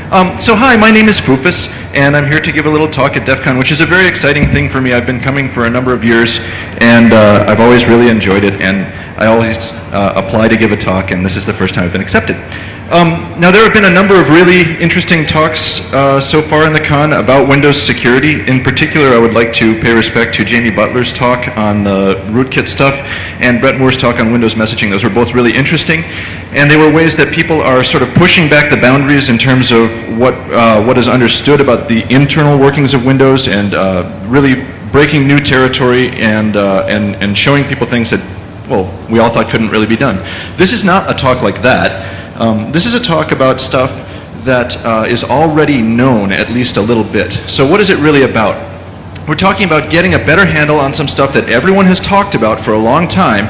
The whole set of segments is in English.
So hi, my name is Foofus, and I'm here to give a little talk at DEF CON, which is a very exciting thing for me. I've been coming for a number of years, and I've always really enjoyed it, and I always apply to give a talk, and this is the first time I've been accepted. Now there have been a number of really interesting talks so far in the con about Windows security. In particular, I would like to pay respect to Jamie Butler's talk on the rootkit stuff and Brett Moore's talk on Windows messaging. Those were both really interesting, and they were ways that people are sort of pushing back the boundaries in terms of what is understood about the internal workings of Windows, and really breaking new territory and showing people things that, well, we all thought couldn't really be done. This is not a talk like that. This is a talk about stuff that is already known at least a little bit. So what is it really about? We're talking about getting a better handle on some stuff that everyone has talked about for a long time,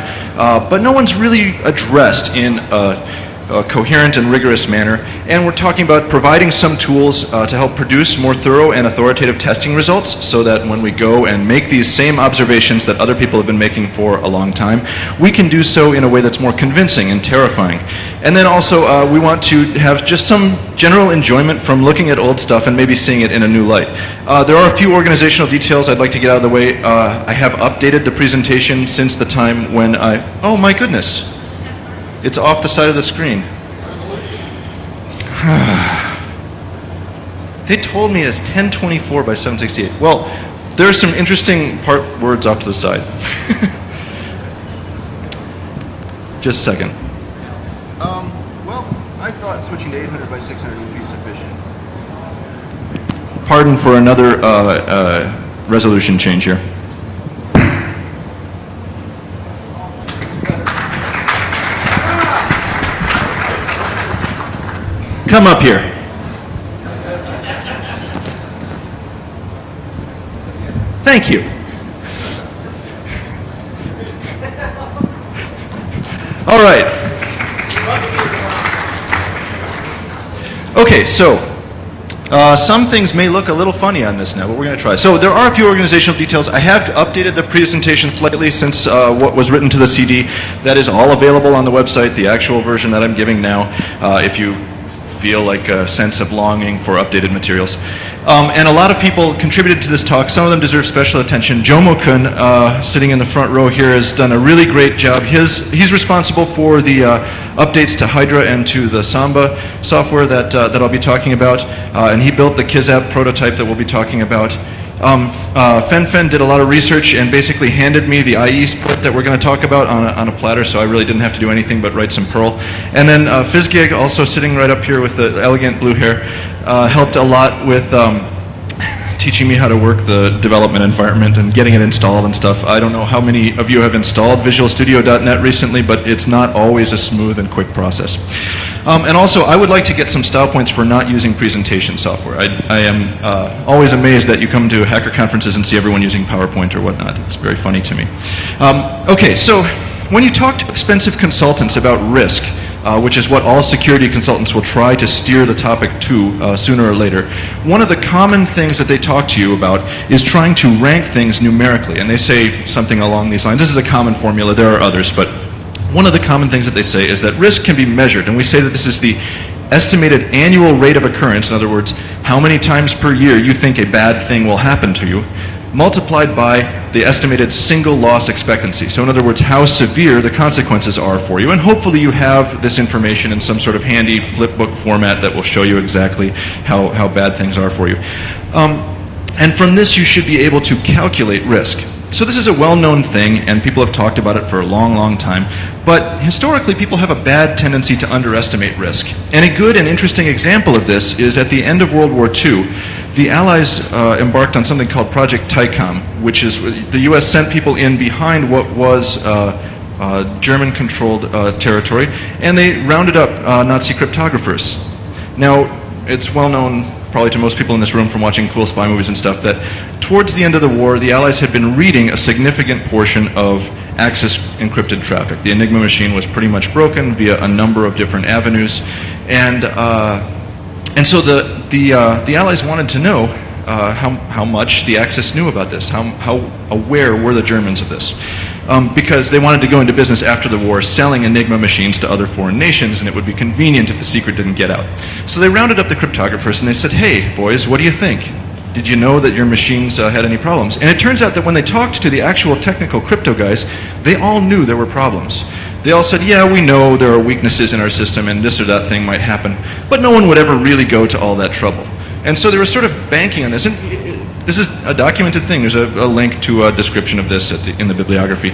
but no one's really addressed in a coherent and rigorous manner. And we're talking about providing some tools to help produce more thorough and authoritative testing results, so that when we go and make these same observations that other people have been making for a long time, we can do so in a way that's more convincing and terrifying. And then also we want to have just some general enjoyment from looking at old stuff and maybe seeing it in a new light. There are a few organizational details I'd like to get out of the way. I have updated the presentation since the time when oh my goodness, it's off the side of the screen. They told me it's 1024 by 768. Well, there's some interesting part words off to the side. Just a second. Well, I thought switching to 800 by 600 would be sufficient. Pardon for another resolution change here. Come up here. Thank you. All right. Okay, so some things may look a little funny on this now, but we're going to try. So there are a few organizational details. I have updated the presentation slightly since what was written to the CD. That is all available on the website, the actual version that I'm giving now, if you feel like a sense of longing for updated materials. And a lot of people contributed to this talk. Some of them deserve special attention. Jomo-kun, sitting in the front row here, has done a really great job. He's responsible for the updates to Hydra and to the Samba software that I'll be talking about. And he built the KizApp prototype that we'll be talking about. Fen did a lot of research and basically handed me the IE split that we're going to talk about on a platter, so I really didn't have to do anything but write some Perl. And then Fizzgig, also sitting right up here with the elegant blue hair, helped a lot with teaching me how to work the development environment and getting it installed and stuff. I don't know how many of you have installed VisualStudio.net recently, but it's not always a smooth and quick process. And also, I would like to get some style points for not using presentation software. I am always amazed that you come to hacker conferences and see everyone using PowerPoint or whatnot. It's very funny to me. Okay, so when you talk to expensive consultants about risk, which is what all security consultants will try to steer the topic to sooner or later, one of the common things that they talk to you about is trying to rank things numerically. And they say something along these lines. This is a common formula. There are others, but one of the common things that they say is that risk can be measured. And we say that this is the estimated annual rate of occurrence, in other words, how many times per year you think a bad thing will happen to you, multiplied by the estimated single loss expectancy. So in other words, how severe the consequences are for you. And hopefully you have this information in some sort of handy flipbook format that will show you exactly how bad things are for you. And from this you should be able to calculate risk. So this is a well-known thing, and people have talked about it for a long, long time. But historically, people have a bad tendency to underestimate risk. And a good and interesting example of this is at the end of World War II, the Allies embarked on something called Project TICOM, which is the U.S. sent people in behind what was German-controlled territory, and they rounded up Nazi cryptographers. Now, it's well known, probably to most people in this room from watching cool spy movies and stuff, that towards the end of the war, the Allies had been reading a significant portion of Axis encrypted traffic. The Enigma machine was pretty much broken via a number of different avenues, and so the Allies wanted to know how much the Axis knew about this, how aware were the Germans of this. Because they wanted to go into business after the war selling Enigma machines to other foreign nations, and it would be convenient if the secret didn't get out. So they rounded up the cryptographers and they said, hey, boys, what do you think? Did you know that your machines had any problems? And it turns out that when they talked to the actual technical crypto guys, they all knew there were problems. They all said, yeah, we know there are weaknesses in our system and this or that thing might happen, but no one would ever really go to all that trouble. And so they were sort of banking on this. And this is a documented thing. There's a link to a description of this in the bibliography.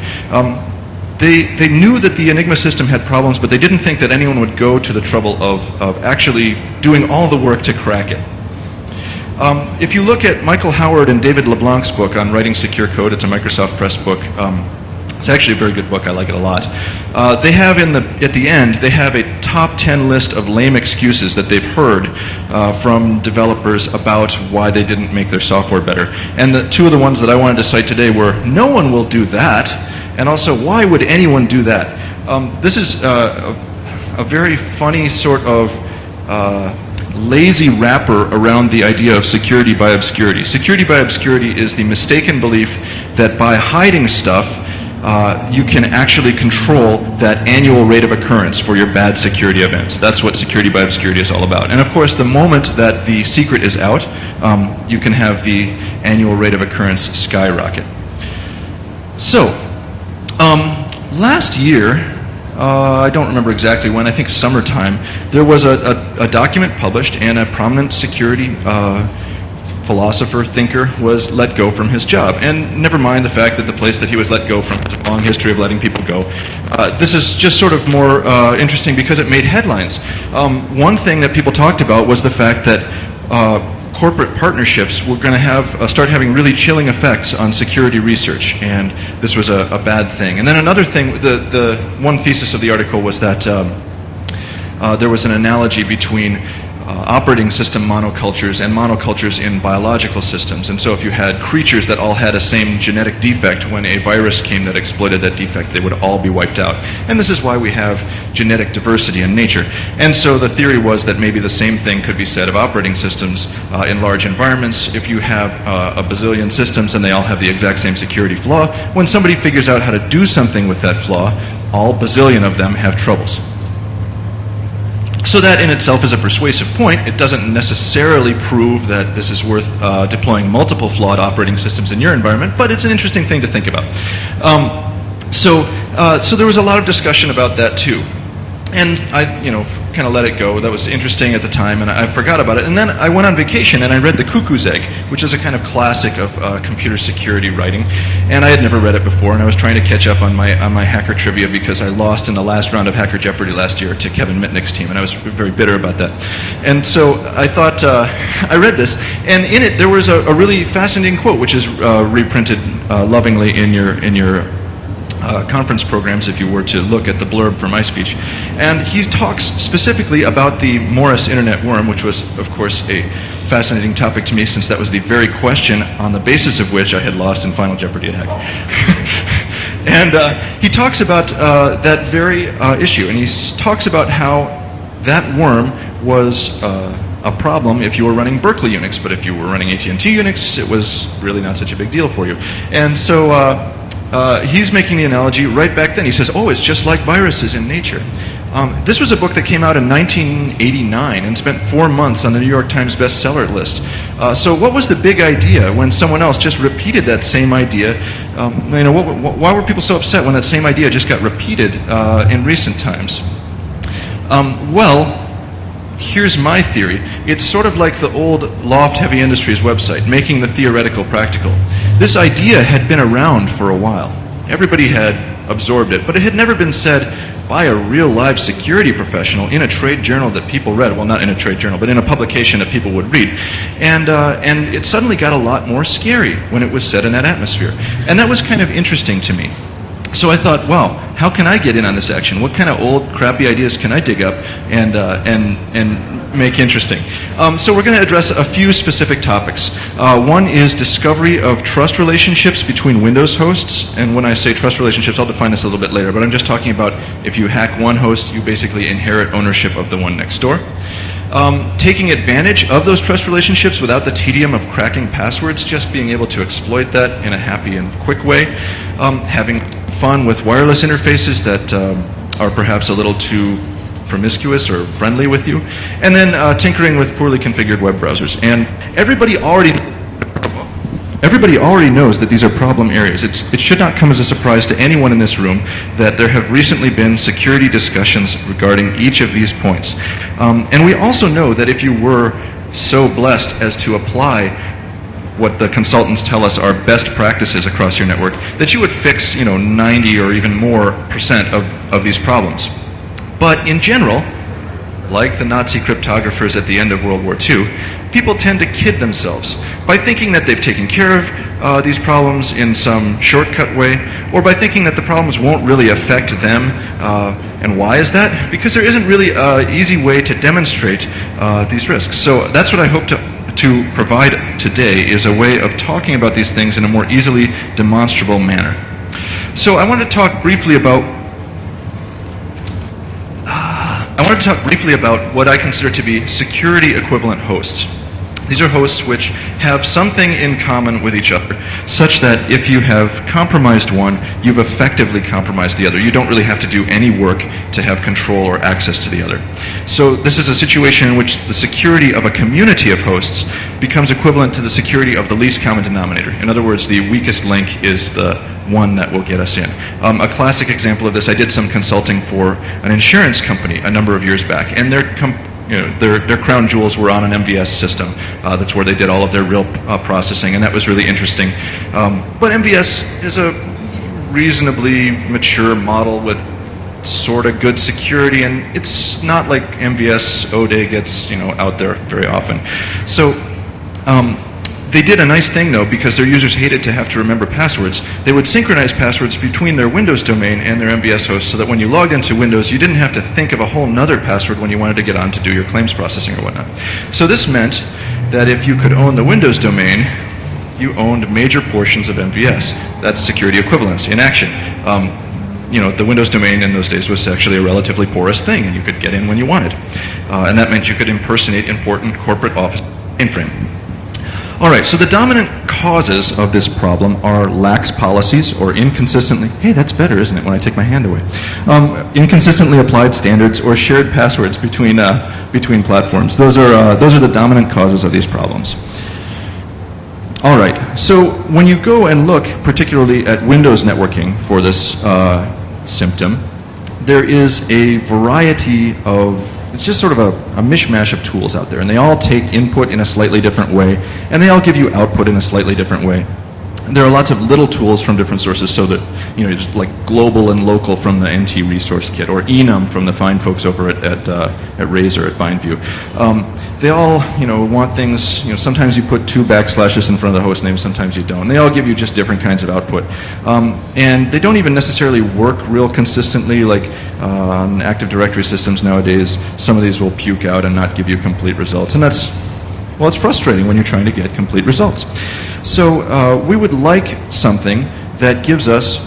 They knew that the Enigma system had problems, but they didn't think that anyone would go to the trouble of actually doing all the work to crack it. If you look at Michael Howard and David LeBlanc's book on writing secure code, it's a Microsoft Press book. It's actually a very good book. I like it a lot. They have at the end, they have a top 10 list of lame excuses that they've heard from developers about why they didn't make their software better. And the two of the ones that I wanted to cite today were, no one will do that, and also, why would anyone do that? This is a very funny sort of lazy wrapper around the idea of security by obscurity. Security by obscurity is the mistaken belief that by hiding stuff, you can actually control that annual rate of occurrence for your bad security events. That's what security by obscurity is all about. And of course, the moment that the secret is out, you can have the annual rate of occurrence skyrocket. So, last year, I don't remember exactly when, I think summertime, there was a document published and a prominent security philosopher, thinker, was let go from his job. And never mind the fact that the place that he was let go from has a long history of letting people go. This is just sort of more interesting because it made headlines. One thing that people talked about was the fact that corporate partnerships were going to start having really chilling effects on security research, and this was a bad thing. And then another thing, the one thesis of the article was that there was an analogy between operating system monocultures and monocultures in biological systems. And so if you had creatures that all had a same genetic defect, when a virus came that exploited that defect, they would all be wiped out. And this is why we have genetic diversity in nature. And so the theory was that maybe the same thing could be said of operating systems in large environments. If you have a bazillion systems and they all have the exact same security flaw, when somebody figures out how to do something with that flaw, all bazillion of them have troubles. So that in itself is a persuasive point. It doesn't necessarily prove that this is worth deploying multiple flawed operating systems in your environment, but it's an interesting thing to think about. So there was a lot of discussion about that too. And I, kind of let it go. That was interesting at the time, and I forgot about it. And then I went on vacation, and I read The Cuckoo's Egg, which is a kind of classic of computer security writing. And I had never read it before, and I was trying to catch up on my hacker trivia because I lost in the last round of Hacker Jeopardy last year to Kevin Mitnick's team, and I was very bitter about that. And so I thought, I read this, and in it there was a really fascinating quote, which is reprinted lovingly in your conference programs if you were to look at the blurb for my speech. And he talks specifically about the Morris Internet Worm, which was, of course, a fascinating topic to me since that was the very question on the basis of which I had lost in Final Jeopardy at Hack. And he talks about that very issue, and he talks about how that worm was a problem if you were running Berkeley Unix, but if you were running AT&T Unix, it was really not such a big deal for you. And so he's making the analogy right back then. He says, oh, it's just like viruses in nature. This was a book that came out in 1989 and spent 4 months on the New York Times bestseller list. So what was the big idea when someone else just repeated that same idea? Why were people so upset when that same idea just got repeated in recent times? Well, here's my theory. It's sort of like the old Loft Heavy Industries website, making the theoretical practical. This idea had been around for a while. Everybody had absorbed it, but it had never been said by a real live security professional in a trade journal that people read. Well, not in a trade journal, but in a publication that people would read. And it suddenly got a lot more scary when it was said in that atmosphere. And that was kind of interesting to me. So I thought, wow, how can I get in on this action? What kind of old, crappy ideas can I dig up and make interesting? So we're going to address a few specific topics. One is discovery of trust relationships between Windows hosts. And when I say trust relationships, I'll define this a little bit later, but I'm just talking about if you hack one host, you basically inherit ownership of the one next door. taking advantage of those trust relationships without the tedium of cracking passwords, just being able to exploit that in a happy and quick way, having fun with wireless interfaces that are perhaps a little too promiscuous or friendly with you, and then tinkering with poorly configured web browsers. And everybody already knows that these are problem areas. It should not come as a surprise to anyone in this room that there have recently been security discussions regarding each of these points. And we also know that if you were so blessed as to apply what the consultants tell us are best practices across your network, that you would fix 90 or even more % of these problems. But in general, like the Nazi cryptographers at the end of World War II, people tend to kid themselves by thinking that they've taken care of these problems in some shortcut way, or by thinking that the problems won't really affect them. And why is that? Because there isn't really an easy way to demonstrate these risks. So that's what I hope to provide today, is a way of talking about these things in a more easily demonstrable manner. So I want to talk briefly about what I consider to be security equivalent hosts. These are hosts which have something in common with each other, such that if you have compromised one, you've effectively compromised the other. You don't really have to do any work to have control or access to the other. So this is a situation in which the security of a community of hosts becomes equivalent to the security of the least common denominator. In other words, the weakest link is the one that will get us in. A classic example of this, I did some consulting for an insurance company a number of years back, and their crown jewels were on an MVS system. That's where they did all of their real processing, and that was really interesting. But MVS is a reasonably mature model with sort of good security, and it's not like MVS O-Day gets out there very often. So they did a nice thing, though, because their users hated to have to remember passwords. They would synchronize passwords between their Windows domain and their MVS host, so that when you logged into Windows, you didn't have to think of a whole nother password when you wanted to get on to do your claims processing or whatnot. So this meant that if you could own the Windows domain, you owned major portions of MVS. That's security equivalence in action. The Windows domain in those days was actually a relatively porous thing, and you could get in when you wanted. And that meant you could impersonate important corporate office mainframe. All right, so the dominant causes of this problem are lax policies or inconsistently, hey, that's better, isn't it, when I take my hand away? Inconsistently applied standards or shared passwords between platforms. Those are the dominant causes of these problems. All right, so when you go and look particularly at Windows networking for this symptom, there is a variety of, it's just sort of a mishmash of tools out there, and they all take input in a slightly different way, and they all give you output in a slightly different way. There are lots of little tools from different sources, so that, just like global and local from the NT Resource Kit, or enum from the fine folks over at Razer, at BindView. They all, want things, sometimes you put 2 backslashes in front of the host name, sometimes you don't. They all give you just different kinds of output. And they don't even necessarily work real consistently, like on Active Directory systems nowadays. Some of these will puke out and not give you complete results, and that's, well, it's frustrating when you're trying to get complete results. So we would like something that gives us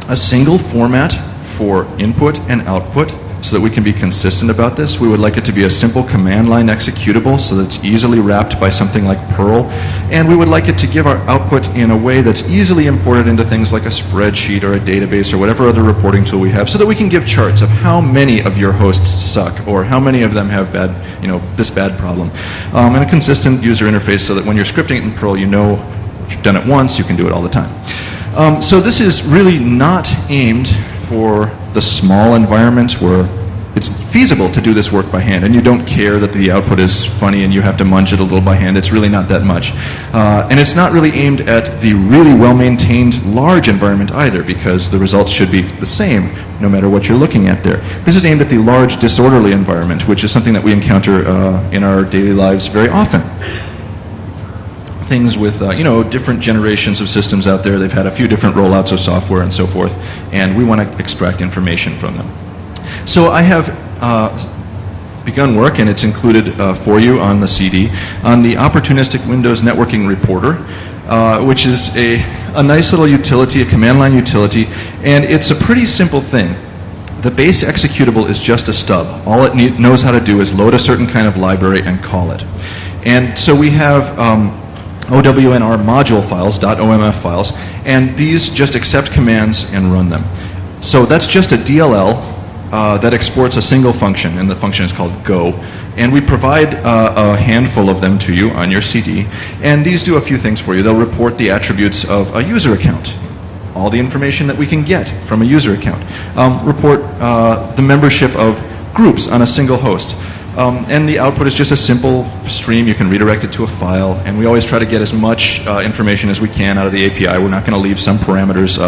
a single format for input and output so that we can be consistent about this. We would like it to be a simple command line executable so that it's easily wrapped by something like Perl. And we would like it to give our output in a way that's easily imported into things like a spreadsheet or a database or whatever other reporting tool we have, so that we can give charts of how many of your hosts suck or how many of them have bad, this bad problem. And a consistent user interface so that when you're scripting it in Perl, if you've done it once, you can do it all the time. So this is really not aimed for the small environment where it's feasible to do this work by hand, and you don't care that the output is funny and you have to munch it a little by hand. It's really not that much. And it's not really aimed at the really well-maintained large environment either, because the results should be the same no matter what you're looking at there. This is aimed at the large disorderly environment, which is something that we encounter in our daily lives very often. Things with different generations of systems out there. They've had a few different rollouts of software and so forth, and we want to extract information from them. So I have begun work, and it's included for you on the CD, on the Opportunistic Windows Networking Reporter, which is a nice little utility, a command line utility, and it's a pretty simple thing The base executable is just a stub. All it knows how to do is load a certain kind of library and call it. And so we have OWNR module files, .omf files, and these just accept commands and run them. So that's just a DLL that exports a single function, and the function is called go. And we provide a handful of them to you on your CD, and these do a few things for you. They'll report the attributes of a user account, all the information that we can get from a user account, report the membership of groups on a single host. And the output is just a simple stream. You can redirect it to a file, and we always try to get as much information as we can out of the API. We're not going to leave some parameters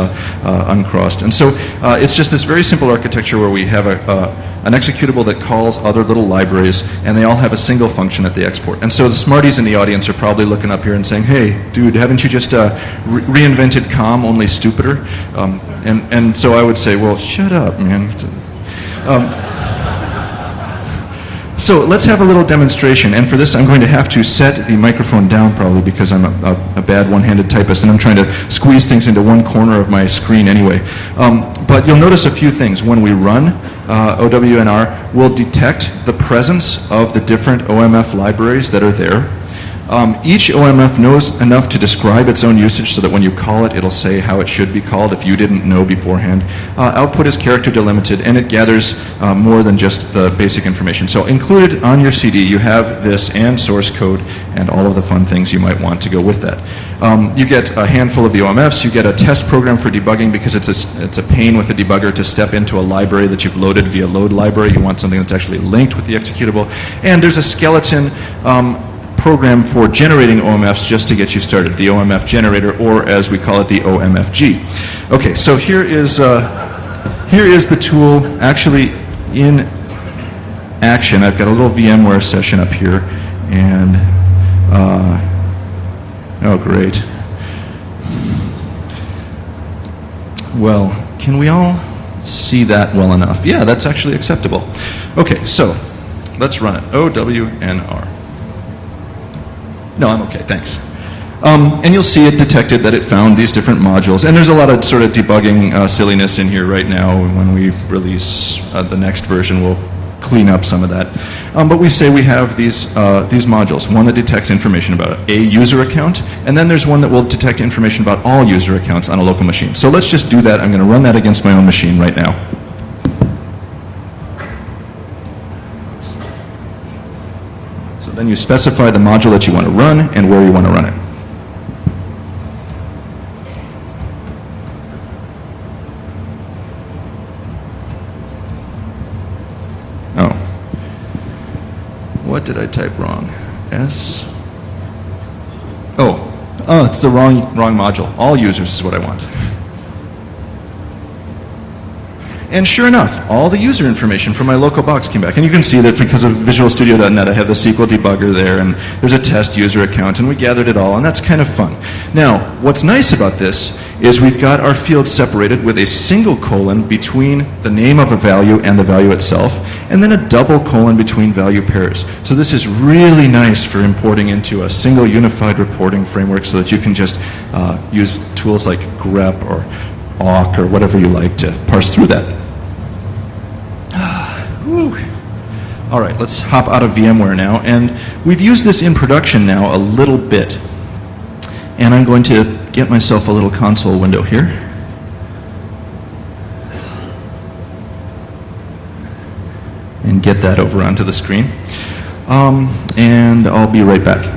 uncrossed. And so it's just this very simple architecture where we have an executable that calls other little libraries, and they all have a single function that they export. And so the smarties in the audience are probably looking up here and saying, hey, dude, haven't you just reinvented COM, only stupider? And so I would say, well, shut up, man. So let's have a little demonstration, and for this I'm going to have to set the microphone down probably because I'm a bad one-handed typist and I'm trying to squeeze things into one corner of my screen anyway. But you'll notice a few things. When we run OWNR, we'll detect the presence of the different OMF libraries that are there. Each OMF knows enough to describe its own usage so that when you call it, it'll say how it should be called if you didn't know beforehand. Output is character delimited, and it gathers more than just the basic information. So included on your CD, you have this and source code and all of the fun things you might want to go with that. You get a handful of the OMFs. You get a test program for debugging because it's a pain with the debugger to step into a library that you've loaded via load library. You want something that's actually linked with the executable. And there's a skeleton program for generating OMFs just to get you started, the OMF generator, or as we call it, the OMFG. Okay, so here is the tool actually in action. I've got a little VMware session up here, and oh great. Well, can we all see that well enough? Yeah, that's actually acceptable. Okay, so let's run it. OWNR. No, I'm okay, thanks. And you'll see it detected that it found these different modules. And there's a lot of sort of debugging silliness in here right now. When we release the next version, we'll clean up some of that. But we say we have these modules, one that detects information about a user account, and then there's one that will detect information about all user accounts on a local machine. So let's just do that. I'm going to run that against my own machine right now. Then you specify the module that you want to run and where you want to run it. Oh. What did I type wrong? S? Oh, it's the wrong module. All users is what I want. And sure enough, all the user information from my local box came back. And you can see that because of VisualStudio.net, I have the SQL debugger there, and there's a test user account, and we gathered it all, and that's kind of fun. Now, what's nice about this is we've got our fields separated with a single colon between the name of a value and the value itself, and then a double colon between value pairs. So this is really nice for importing into a single unified reporting framework so that you can just use tools like grep or awk or whatever you like to parse through that. All right, let's hop out of VMware now, and we've used this in production now a little bit. And I'm going to get myself a little console window here. And get that over onto the screen. And I'll be right back.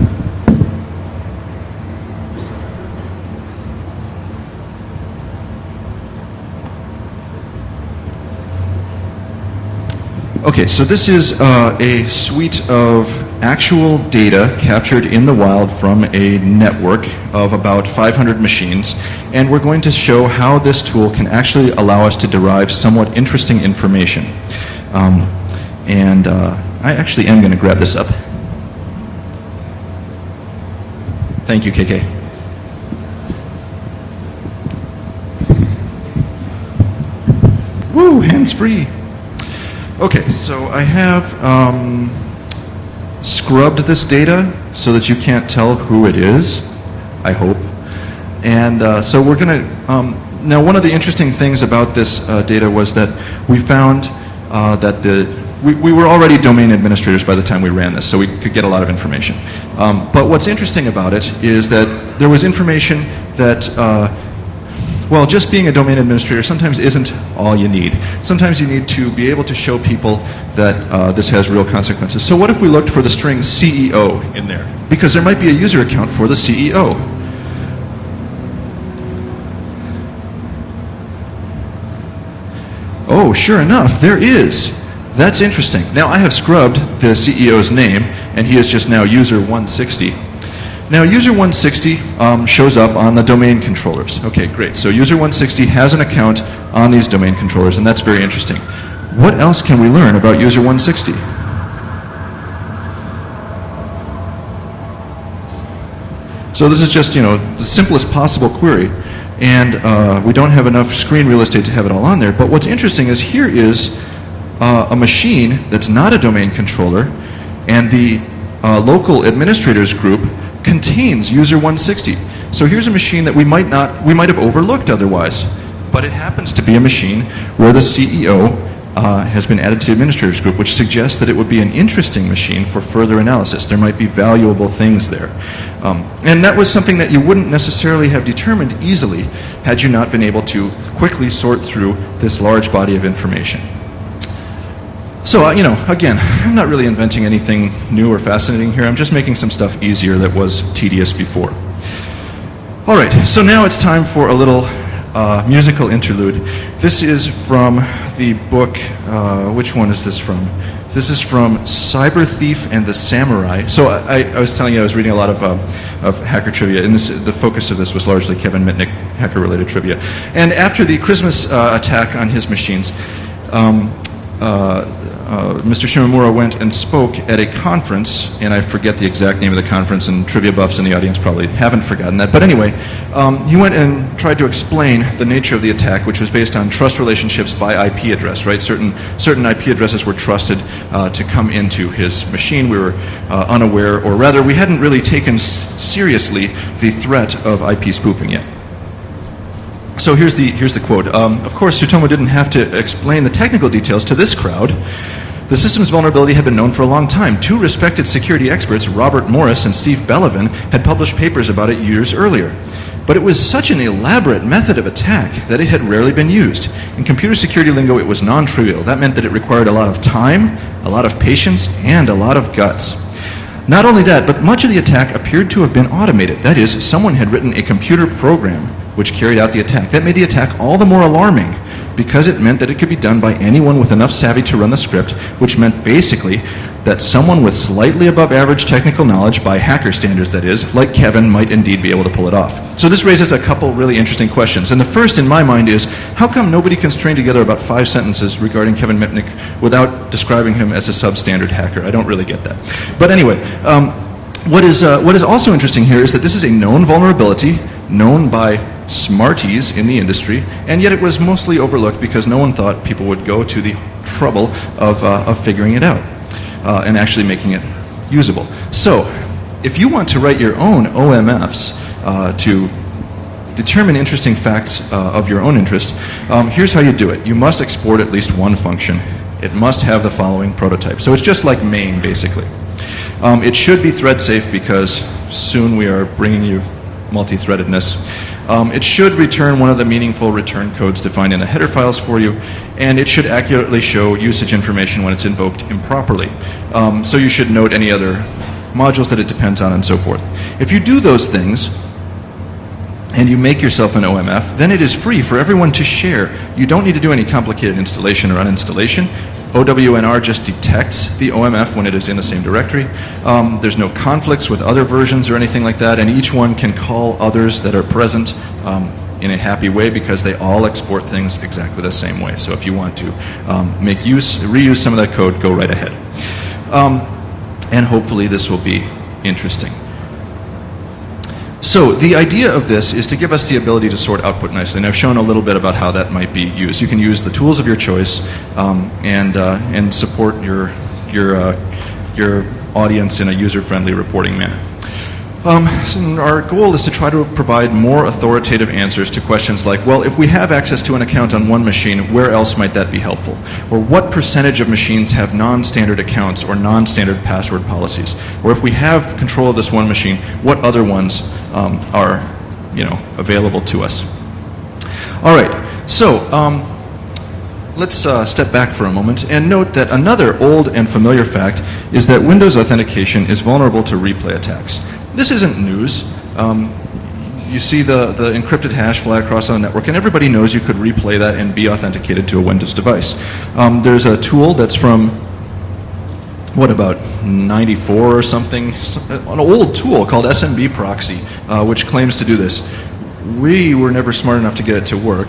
Okay, so this is a suite of actual data captured in the wild from a network of about 500 machines, and we're going to show how this tool can actually allow us to derive somewhat interesting information. I actually am going to grab this up. Thank you, KK. Woo, hands-free. Okay, so I have scrubbed this data so that you can't tell who it is, I hope. And so we're going to Now, one of the interesting things about this data was that we found that we were already domain administrators by the time we ran this, so we could get a lot of information. But what's interesting about it is that there was information that, well, just being a domain administrator sometimes isn't all you need. Sometimes you need to be able to show people that this has real consequences. So what if we looked for the string CEO in there? Because there might be a user account for the CEO. Oh, sure enough, there is. That's interesting. Now, I have scrubbed the CEO's name, and he is just now user 160. Now, user 160 shows up on the domain controllers. Okay, great. So user 160 has an account on these domain controllers, and that's very interesting. What else can we learn about user 160? So this is just, the simplest possible query. And we don't have enough screen real estate to have it all on there. But what's interesting is here is a machine that's not a domain controller, and the local administrators group contains user 160. So here's a machine that we might have overlooked otherwise, but it happens to be a machine where the CEO has been added to the administrators group, which suggests that it would be an interesting machine for further analysis. There might be valuable things there. And that was something that you wouldn't necessarily have determined easily had you not been able to quickly sort through this large body of information. So, again, I'm not really inventing anything new or fascinating here. I'm just making some stuff easier that was tedious before. All right, so now it's time for a little musical interlude. This is from the book, which one is this from? This is from Cyber Thief and the Samurai. So I was telling you I was reading a lot of hacker trivia, and the focus of this was largely Kevin Mitnick hacker-related trivia. And after the Christmas attack on his machines, Mr. Shimomura went and spoke at a conference, and I forget the exact name of the conference, and trivia buffs in the audience probably haven't forgotten that. But anyway, he went and tried to explain the nature of the attack, which was based on trust relationships by IP address, right? Certain IP addresses were trusted to come into his machine. We were unaware, or rather, we hadn't really taken seriously the threat of IP spoofing yet. So here's the quote. Of course, Tsutomu didn't have to explain the technical details to this crowd. The system's vulnerability had been known for a long time. Two respected security experts, Robert Morris and Steve Bellavin, had published papers about it years earlier. But it was such an elaborate method of attack that it had rarely been used. In computer security lingo, it was non-trivial. That meant that it required a lot of time, a lot of patience, and a lot of guts. Not only that, but much of the attack appeared to have been automated. That is, someone had written a computer program which carried out the attack. That made the attack all the more alarming because it meant that it could be done by anyone with enough savvy to run the script, which meant basically that someone with slightly above average technical knowledge, by hacker standards that is, like Kevin, might indeed be able to pull it off. So this raises a couple really interesting questions. And the first in my mind is, how come nobody can string together about 5 sentences regarding Kevin Mitnick without describing him as a substandard hacker? I don't really get that. But anyway, what is also interesting here is that this is a known vulnerability, known by smarties in the industry, and yet it was mostly overlooked because no one thought people would go to the trouble of figuring it out and actually making it usable. So, if you want to write your own OMFs to determine interesting facts of your own interest, here's how you do it. You must export at least one function. It must have the following prototype. So it's just like main, basically. It should be thread safe because soon we are bringing you multi-threadedness. It should return one of the meaningful return codes defined in the header files for you, and it should accurately show usage information when it's invoked improperly. So you should note any other modules that it depends on and so forth. If you do those things, and you make yourself an OMF, then it is free for everyone to share. You don't need to do any complicated installation or uninstallation. OWNR just detects the OMF when it is in the same directory. There's no conflicts with other versions or anything like that, and each one can call others that are present in a happy way because they all export things exactly the same way. So if you want to reuse some of that code, go right ahead. And hopefully this will be interesting. So the idea of this is to give us the ability to sort output nicely, and I've shown a little bit about how that might be used. You can use the tools of your choice and support your audience in a user-friendly reporting manner. So our goal is to try to provide more authoritative answers to questions like, well, if we have access to an account on one machine, where else might that be helpful? Or what percentage of machines have non-standard accounts or non-standard password policies? Or if we have control of this one machine, what other ones are, available to us? All right, so let's step back for a moment and note that another old and familiar fact is that Windows authentication is vulnerable to replay attacks. This isn't news. You see the encrypted hash fly across on the network, and everybody knows you could replay that and be authenticated to a Windows device. There's a tool that's from, what, about 94 or something? An old tool called SMB Proxy, which claims to do this. We were never smart enough to get it to work.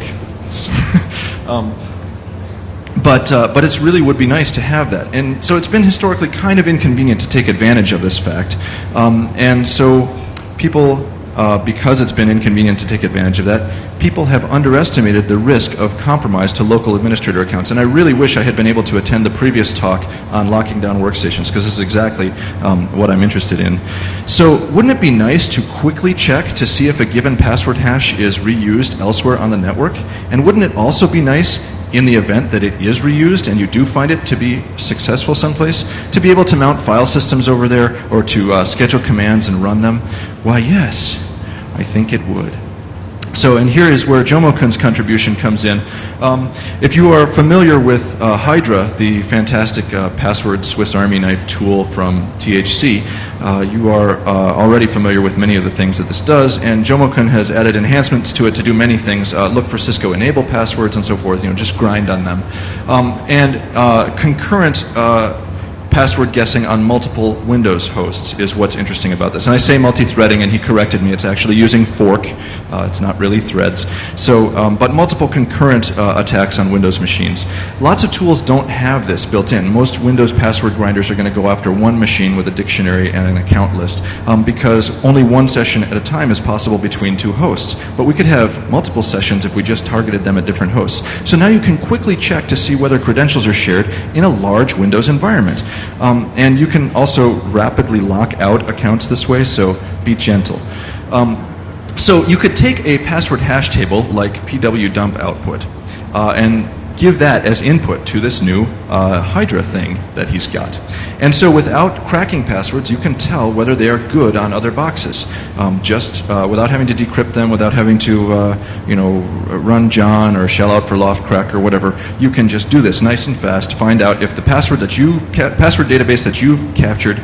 But it really would be nice to have that. And so it's been historically kind of inconvenient to take advantage of this fact. And so people, because it's been inconvenient to take advantage of that, people have underestimated the risk of compromise to local administrator accounts. And I really wish I had been able to attend the previous talk on locking down workstations, because this is exactly what I'm interested in. So wouldn't it be nice to quickly check to see if a given password hash is reused elsewhere on the network? And wouldn't it also be nice, in the event that it is reused and you do find it to be successful someplace, to be able to mount file systems over there or to schedule commands and run them? Why, yes, I think it would. So, and here is where Jomo-kun's contribution comes in. If you are familiar with Hydra, the fantastic password Swiss Army knife tool from THC, you are already familiar with many of the things that this does, and Jomo-kun has added enhancements to it to do many things. Look for Cisco enable passwords and so forth, just grind on them. Concurrent password guessing on multiple Windows hosts is what's interesting about this. And I say multi-threading, and he corrected me. It's actually using fork. It's not really threads. So, but multiple concurrent attacks on Windows machines. Lots of tools don't have this built in. Most Windows password grinders are going to go after one machine with a dictionary and an account list, because only one session at a time is possible between two hosts. But we could have multiple sessions if we just targeted them at different hosts. So now you can quickly check to see whether credentials are shared in a large Windows environment. And you can also rapidly lock out accounts this way, so be gentle. So you could take a password hash table like pwdump output and give that as input to this new Hydra thing that he's got. And so without cracking passwords, you can tell whether they are good on other boxes. Just without having to decrypt them, without having to run John or shell out for loft crack or whatever, you can just do this nice and fast, find out if the password database that you've captured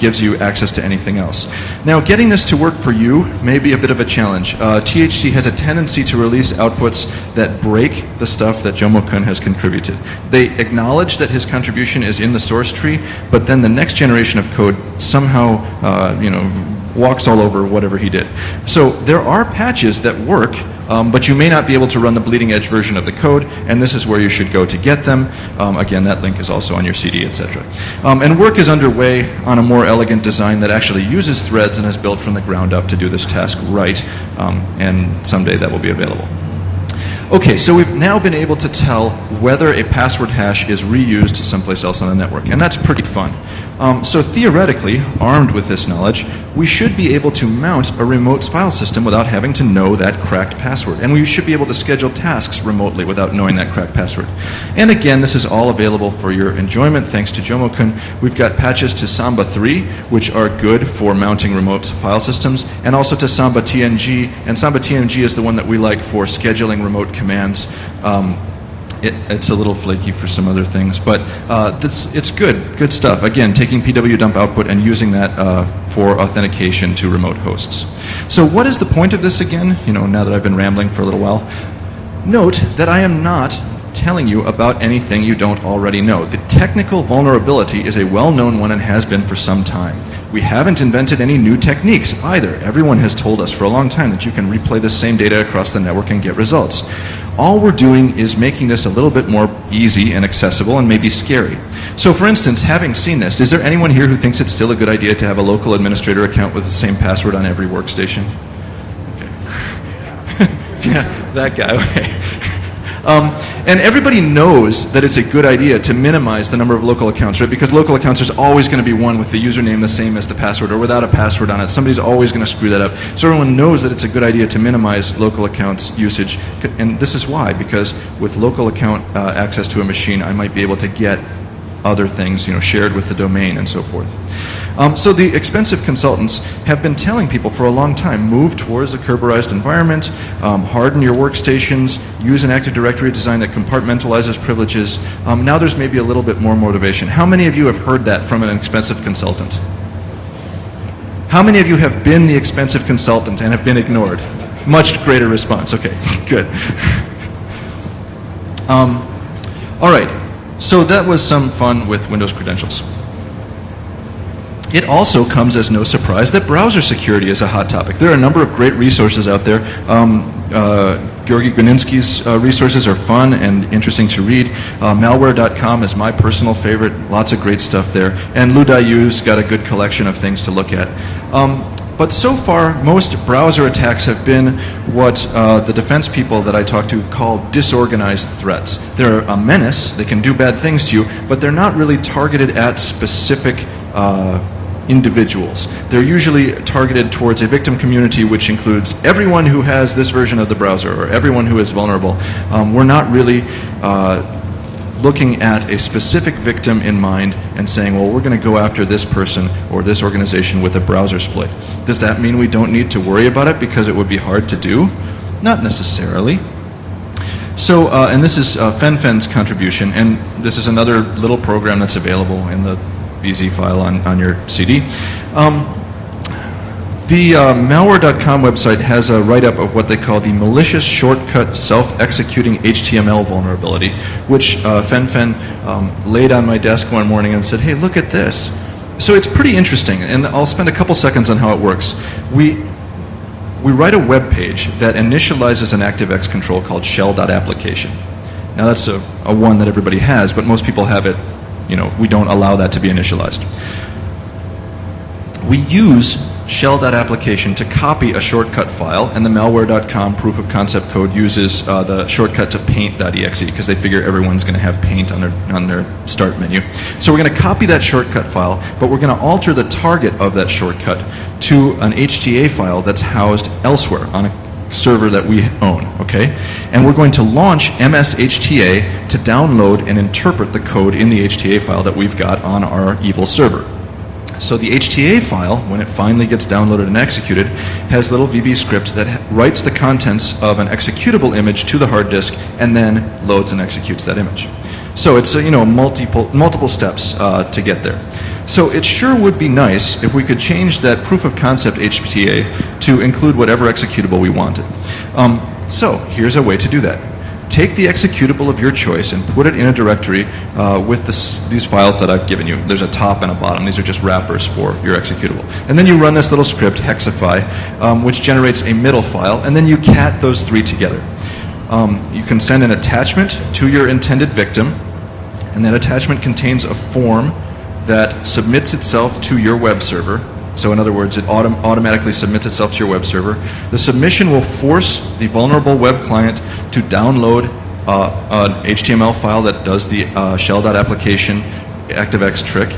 gives you access to anything else. Now, getting this to work for you may be a bit of a challenge. THC has a tendency to release outputs that break the stuff that Jomo-kun has contributed. They acknowledge that his contribution is in the source tree, but then the next generation of code somehow, walks all over whatever he did. So there are patches that work, but you may not be able to run the bleeding edge version of the code, and this is where you should go to get them. Again, that link is also on your CD, etc. And work is underway on a more elegant design that actually uses threads and is built from the ground up to do this task right, and someday that will be available. Okay, so we've now been able to tell whether a password hash is reused someplace else on the network, and that's pretty fun. So theoretically, armed with this knowledge, we should be able to mount a remote file system without having to know that cracked password. And we should be able to schedule tasks remotely without knowing that cracked password. And again, this is all available for your enjoyment thanks to Jomo-kun. We've got patches to Samba 3, which are good for mounting remote file systems, and also to Samba TNG. And Samba TNG is the one that we like for scheduling remote commands. It's a little flaky for some other things, but it's good stuff. Again, taking pwdump output and using that for authentication to remote hosts. So what is the point of this again? Now that I've been rambling for a little while. Note that I am not telling you about anything you don't already know. The technical vulnerability is a well-known one and has been for some time. We haven't invented any new techniques either. Everyone has told us for a long time that you can replay the same data across the network and get results. All we're doing is making this a little bit more easy and accessible and maybe scary. So for instance, having seen this, is there anyone here who thinks it's still a good idea to have a local administrator account with the same password on every workstation? Okay. Yeah, that guy, okay. And everybody knows that it's a good idea to minimize the number of local accounts, right? Because local accounts, there's always going to be one with the username the same as the password, or without a password on it. Somebody's always going to screw that up. So everyone knows that it's a good idea to minimize local accounts usage. And this is why, because with local account access to a machine, I might be able to get other things, shared with the domain and so forth. So the expensive consultants have been telling people for a long time, move towards a Kerberized environment, harden your workstations, use an Active Directory design that compartmentalizes privileges. Now there's maybe a little bit more motivation. How many of you have heard that from an expensive consultant? How many of you have been the expensive consultant and have been ignored? Much greater response. Okay, good. All right, so that was some fun with Windows credentials. It also comes as no surprise that browser security is a hot topic. There are a number of great resources out there. Georgi Guninsky's resources are fun and interesting to read. Malware.com is my personal favorite. Lots of great stuff there. And Ludayu's got a good collection of things to look at. But so far, most browser attacks have been what the defense people that I talk to call disorganized threats. They're a menace. They can do bad things to you, but they're not really targeted at specific individuals. They're usually targeted towards a victim community, which includes everyone who has this version of the browser or everyone who is vulnerable. We're not really looking at a specific victim in mind and saying, well, we're going to go after this person or this organization with a browser exploit. Does that mean we don't need to worry about it because it would be hard to do? Not necessarily. So, and this is FenFen's contribution, and this is another little program that's available in the BZ file on your CD. The malware.com website has a write-up of what they call the malicious shortcut self-executing HTML vulnerability, which FenFen laid on my desk one morning and said, hey, look at this. So it's pretty interesting, and I'll spend a couple seconds on how it works. We write a web page that initializes an ActiveX control called shell.application. Now that's a one that everybody has, but most people have it. We don't allow that to be initialized. We use shell.application to copy a shortcut file, and the malware.com proof of concept code uses the shortcut to paint.exe because they figure everyone's going to have paint on their start menu. So we're going to copy that shortcut file, but we're going to alter the target of that shortcut to an HTA file that's housed elsewhere on a server that we own, okay? And we're going to launch MSHTA to download and interpret the code in the HTA file that we've got on our evil server. So the HTA file, when it finally gets downloaded and executed, has little VB script that writes the contents of an executable image to the hard disk and then loads and executes that image. So it's multiple steps to get there. So it sure would be nice if we could change that proof of concept HTA to include whatever executable we wanted. So here's a way to do that. Take the executable of your choice and put it in a directory with these files that I've given you. There's a top and a bottom. These are just wrappers for your executable. And then you run this little script, hexify, which generates a middle file, and then you cat those three together. You can send an attachment to your intended victim, and that attachment contains a form that submits itself to your web server. So in other words, it automatically submits itself to your web server. The submission will force the vulnerable web client to download an HTML file that does the shell.application ActiveX trick.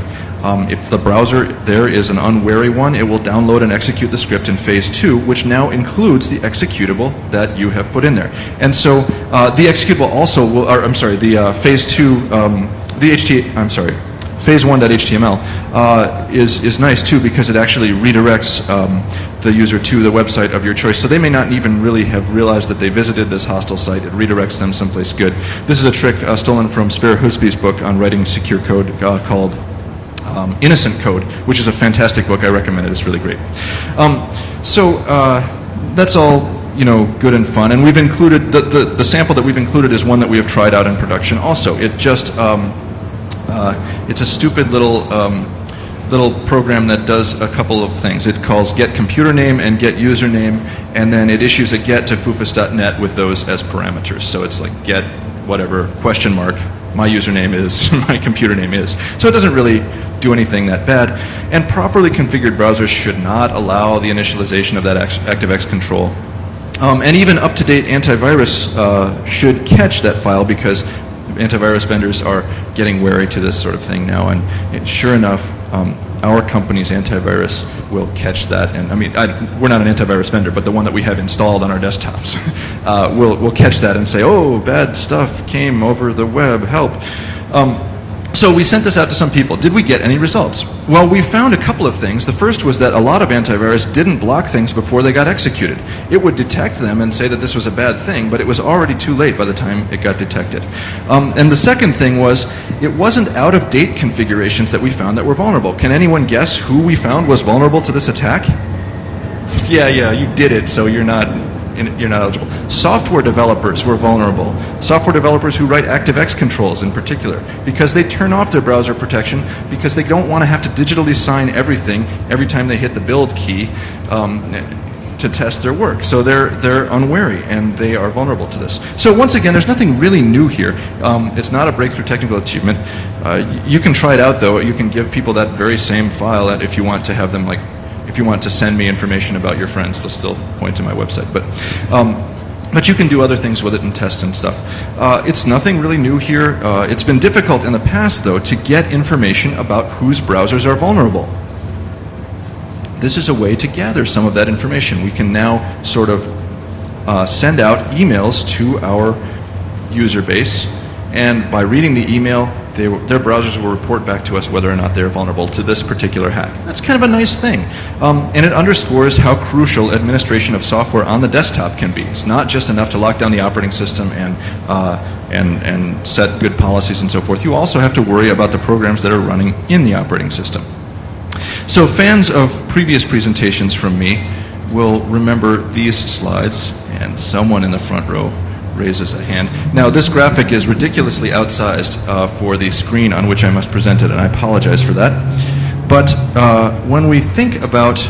If the browser there is an unwary one, it will download and execute the script in phase 2, which now includes the executable that you have put in there. And so the executable also will, or I'm sorry, the phase 2, phase 1.html is nice too because it actually redirects the user to the website of your choice. So they may not even really have realized that they visited this hostile site. It redirects them someplace good. This is a trick stolen from Sverre Husby's book on writing secure code called Innocent Code, which is a fantastic book. I recommend it. It's really great. So that's all good and fun. And we've included, the sample that we've included is one that we have tried out in production also. It just, it's a stupid little program that does a couple of things. It calls get computer name and get username, and then it issues a get to foofus.net with those as parameters. So it's like get whatever, question mark, my username is, my computer name is. So it doesn't really do anything that bad. And properly configured browsers should not allow the initialization of that ActiveX control. And even up-to-date antivirus should catch that file, because antivirus vendors are getting wary to this sort of thing now. And sure enough, our company's antivirus will catch that. And I mean, we're not an antivirus vendor, but the one that we have installed on our desktops will catch that and say, oh, bad stuff came over the web, help. So we sent this out to some people. Did we get any results? Well, we found a couple of things. The first was that a lot of antivirus didn't block things before they got executed. It would detect them and say that this was a bad thing, but it was already too late by the time it got detected. And the second thing was, it wasn't out-of-date configurations that we found that were vulnerable. Can anyone guess who we found was vulnerable to this attack? Yeah, you did it, so you're not eligible. Software developers were vulnerable. Software developers who write ActiveX controls in particular, because they turn off their browser protection because they don't want to have to digitally sign everything every time they hit the build key to test their work. So they're unwary and they are vulnerable to this. So once again, there's nothing really new here. It's not a breakthrough technical achievement. You can try it out though. You can give people that very same file if you want to have them if you want to send me information about your friends, it'll still point to my website. But you can do other things with it and test and stuff. It's nothing really new here. It's been difficult in the past, though, to get information about whose browsers are vulnerable. This is a way to gather some of that information. We can now sort of send out emails to our user base, and by reading the email, their browsers will report back to us whether or not they're vulnerable to this particular hack. That's kind of a nice thing. And it underscores how crucial administration of software on the desktop can be. It's not just enough to lock down the operating system and set good policies and so forth. You also have to worry about the programs that are running in the operating system. So fans of previous presentations from me will remember these slides, and someone in the front row raises a hand. Now, this graphic is ridiculously outsized for the screen on which I must present it, and I apologize for that. But when we think about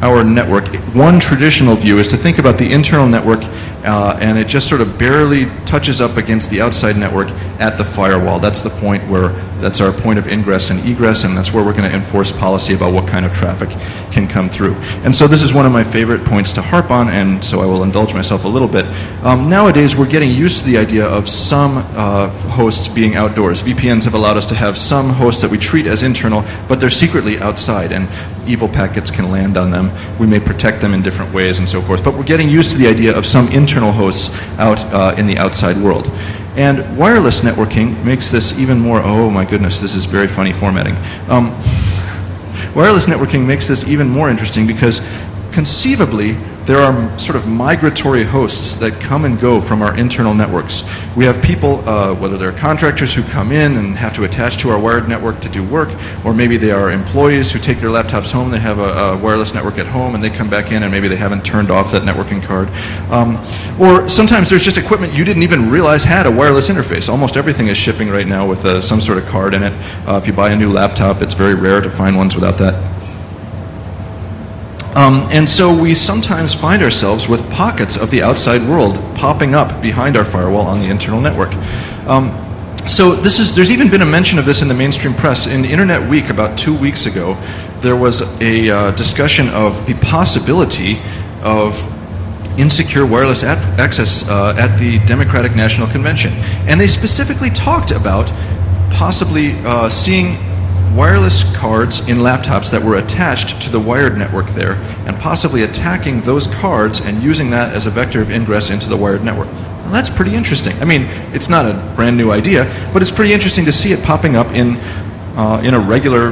our network, one traditional view is to think about the internal network and it just sort of barely touches up against the outside network at the firewall. That's the point where, that's our point of ingress and egress, and that's where we're going to enforce policy about what kind of traffic can come through. And so this is one of my favorite points to harp on, and so I will indulge myself a little bit. Nowadays, we're getting used to the idea of some hosts being outdoors. VPNs have allowed us to have some hosts that we treat as internal, but they're secretly outside, and evil packets can land on them. We may protect them in different ways and so forth, but we're getting used to the idea of some internal hosts out in the outside world. And wireless networking makes this even more, oh my goodness, this is very funny formatting. Wireless networking makes this even more interesting because conceivably there are sort of migratory hosts that come and go from our internal networks. We have people, whether they're contractors who come in and have to attach to our wired network to do work, or maybe they are employees who take their laptops home, they have a wireless network at home, and they come back in and maybe they haven't turned off that networking card. Or sometimes there's just equipment you didn't even realize had a wireless interface. Almost everything is shipping right now with some sort of card in it. If you buy a new laptop, it's very rare to find ones without that. And so we sometimes find ourselves with pockets of the outside world popping up behind our firewall on the internal network. So there's even been a mention of this in the mainstream press. In Internet Week about 2 weeks ago, there was a discussion of the possibility of insecure wireless access at the Democratic National Convention. And they specifically talked about possibly seeing wireless cards in laptops that were attached to the wired network there, and possibly attacking those cards and using that as a vector of ingress into the wired network. Now, that's pretty interesting. I mean, it's not a brand new idea, but it's pretty interesting to see it popping up in a regular,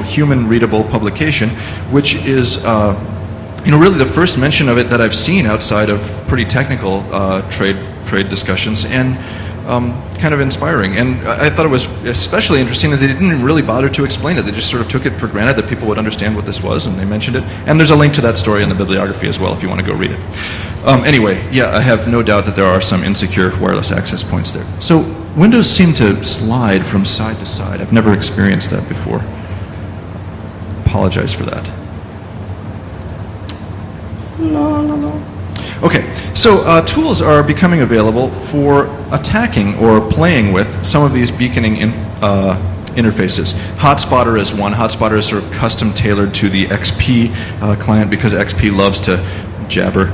human-readable publication, which is really the first mention of it that I've seen outside of pretty technical trade discussions, and kind of inspiring. And I thought it was especially interesting that they didn't really bother to explain it. They just sort of took it for granted that people would understand what this was, and they mentioned it. And there's a link to that story in the bibliography as well if you want to go read it. Anyway, yeah, I have no doubt that there are some insecure wireless access points there. So windows seem to slide from side to side. I've never experienced that before. Apologize for that. La, la, la. Okay, so tools are becoming available for attacking or playing with some of these beaconing interfaces. Hotspotter is one. Hotspotter is sort of custom tailored to the XP client because XP loves to jabber.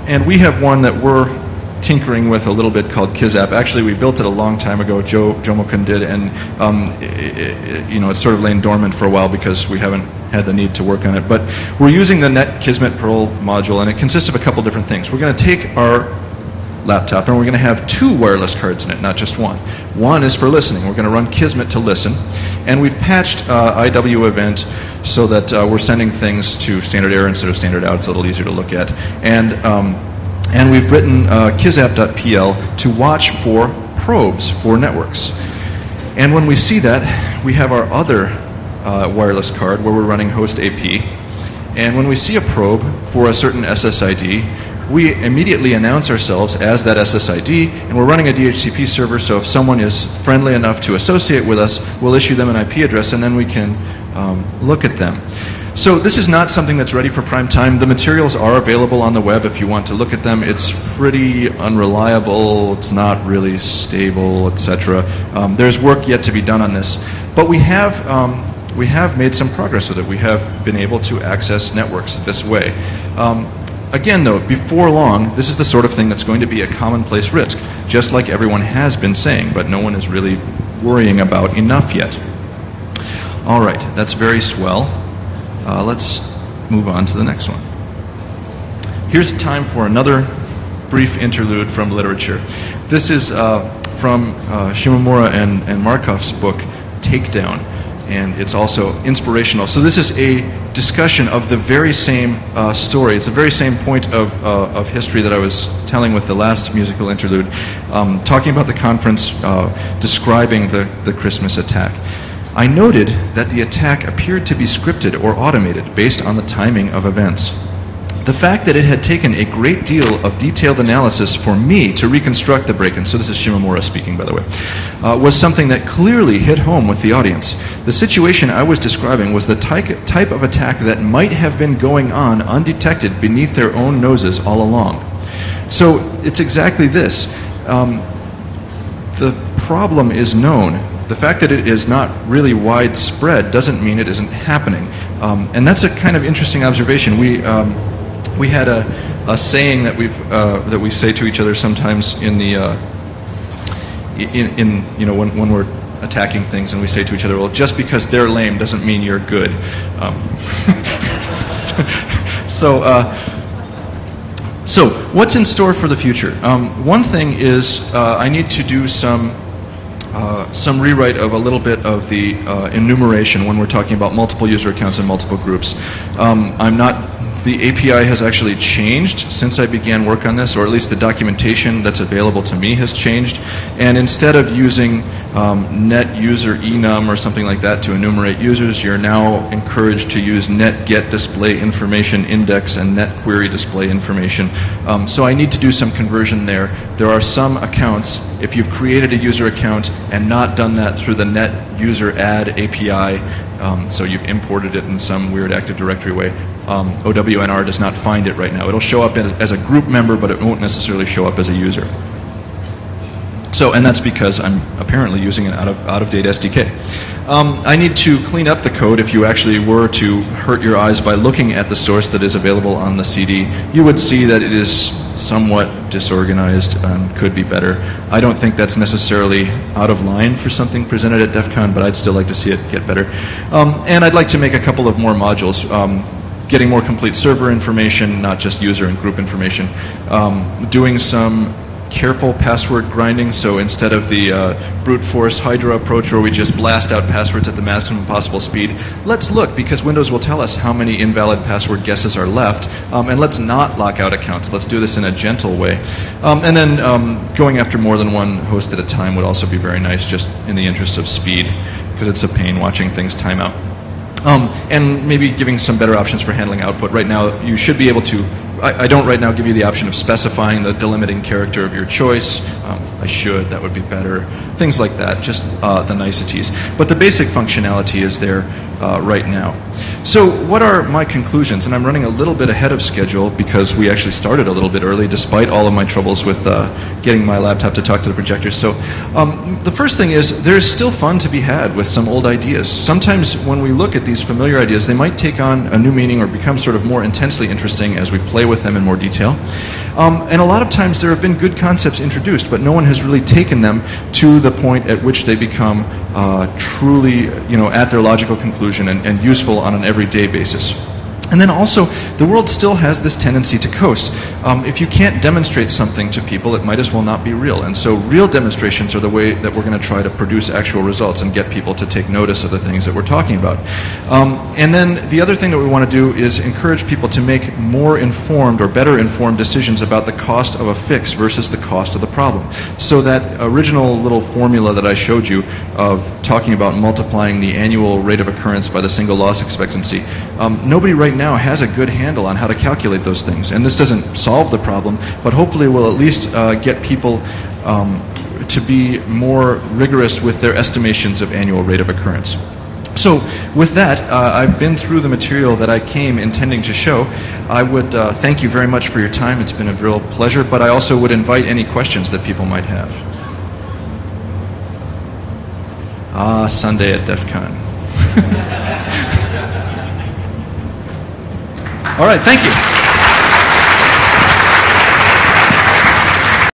And we have one that we're tinkering with a little bit called KizApp. Actually, we built it a long time ago. Joe Mokun did, and it's sort of lain dormant for a while because we haven't had the need to work on it. But we're using the Net Kismet Perl module, and it consists of a couple different things. We're going to take our laptop and we're going to have 2 wireless cards in it, not just one. One is for listening. We're going to run Kismet to listen, and we've patched IW event so that we're sending things to standard error instead of standard out. It's a little easier to look at. And we've written kizapp.pl to watch for probes for networks. And when we see that, we have our other wireless card where we're running host AP. And when we see a probe for a certain SSID, we immediately announce ourselves as that SSID, and we're running a DHCP server, so if someone is friendly enough to associate with us, we'll issue them an IP address, and then we can look at them. So this is not something that's ready for prime time. The materials are available on the web if you want to look at them. It's pretty unreliable, it's not really stable, etc. There's work yet to be done on this. But we have made some progress with it. We have been able to access networks this way. Again, though, before long, this is the sort of thing that's going to be a commonplace risk, just like everyone has been saying, but no one is really worrying about enough yet. All right, that's very swell. Let's move on to the next one. Here's time for another brief interlude from literature. This is from Shimomura and Markov's book, Takedown, and it's also inspirational. So this is a discussion of the very same story. It's the very same point of history that I was telling with the last musical interlude, talking about the conference, describing the Christmas attack. I noted that the attack appeared to be scripted or automated based on the timing of events. The fact that it had taken a great deal of detailed analysis for me to reconstruct the break-in, so this is Shimomura speaking, by the way, was something that clearly hit home with the audience. The situation I was describing was the type of attack that might have been going on undetected beneath their own noses all along. So it's exactly this. The problem is known. The fact that it is not really widespread doesn't mean it isn't happening. And that's a kind of interesting observation. We had a saying that we say to each other sometimes in the when we're attacking things, and we say to each other, well, just because they're lame doesn't mean you're good. So what's in store for the future? One thing is I need to do some rewrite of a little bit of the enumeration when we're talking about multiple user accounts and multiple groups. The API has actually changed since I began work on this, or at least the documentation that's available to me has changed. And instead of using net user enum or something like that to enumerate users, you're now encouraged to use net get display information index and net query display information. So I need to do some conversion there. There are some accounts, if you've created a user account and not done that through the net user add API, so you've imported it in some weird Active Directory way, OWNR does not find it right now. It'll show up as a group member, but it won't necessarily show up as a user. So, and that's because I'm apparently using an out-of-date SDK. I need to clean up the code. If you actually were to hurt your eyes by looking at the source that is available on the CD, you would see that it is somewhat disorganized and could be better. I don't think that's necessarily out of line for something presented at DEF CON, but I'd still like to see it get better. And I'd like to make a couple of more modules. Getting more complete server information, not just user and group information. Doing some careful password grinding, so instead of the brute force Hydra approach where we just blast out passwords at the maximum possible speed, let's look, because Windows will tell us how many invalid password guesses are left, and let's not lock out accounts. Let's do this in a gentle way. And then going after more than one host at a time would also be very nice, just in the interest of speed, because it's a pain watching things time out. And maybe giving some better options for handling output. Right now, you should be able to, I don't right now give you the option of specifying the delimiting character of your choice. I should, that would be better. Things like that, just the niceties. But the basic functionality is there right now. So what are my conclusions? And I'm running a little bit ahead of schedule because we actually started a little bit early despite all of my troubles with getting my laptop to talk to the projector. So the first thing is there's still fun to be had with some old ideas. Sometimes when we look at these familiar ideas, they might take on a new meaning or become sort of more intensely interesting as we play with them in more detail. And a lot of times there have been good concepts introduced, but no one has really taken them to the point at which they become truly, at their logical conclusion and useful on an everyday basis. And then also, the world still has this tendency to coast. If you can't demonstrate something to people, it might as well not be real. And so real demonstrations are the way that we're going to try to produce actual results and get people to take notice of the things that we're talking about. And then the other thing that we want to do is encourage people to make more informed or better informed decisions about the cost of a fix versus the cost of the problem. So that original little formula that I showed you of talking about multiplying the annual rate of occurrence by the single loss expectancy, nobody right now has a good handle on how to calculate those things. And this doesn't solve the problem, but hopefully will at least get people to be more rigorous with their estimations of annual rate of occurrence. So with that, I've been through the material that I came intending to show. I would thank you very much for your time. It's been a real pleasure, but I also would invite any questions that people might have. Sunday at DEF CON. All right, thank you.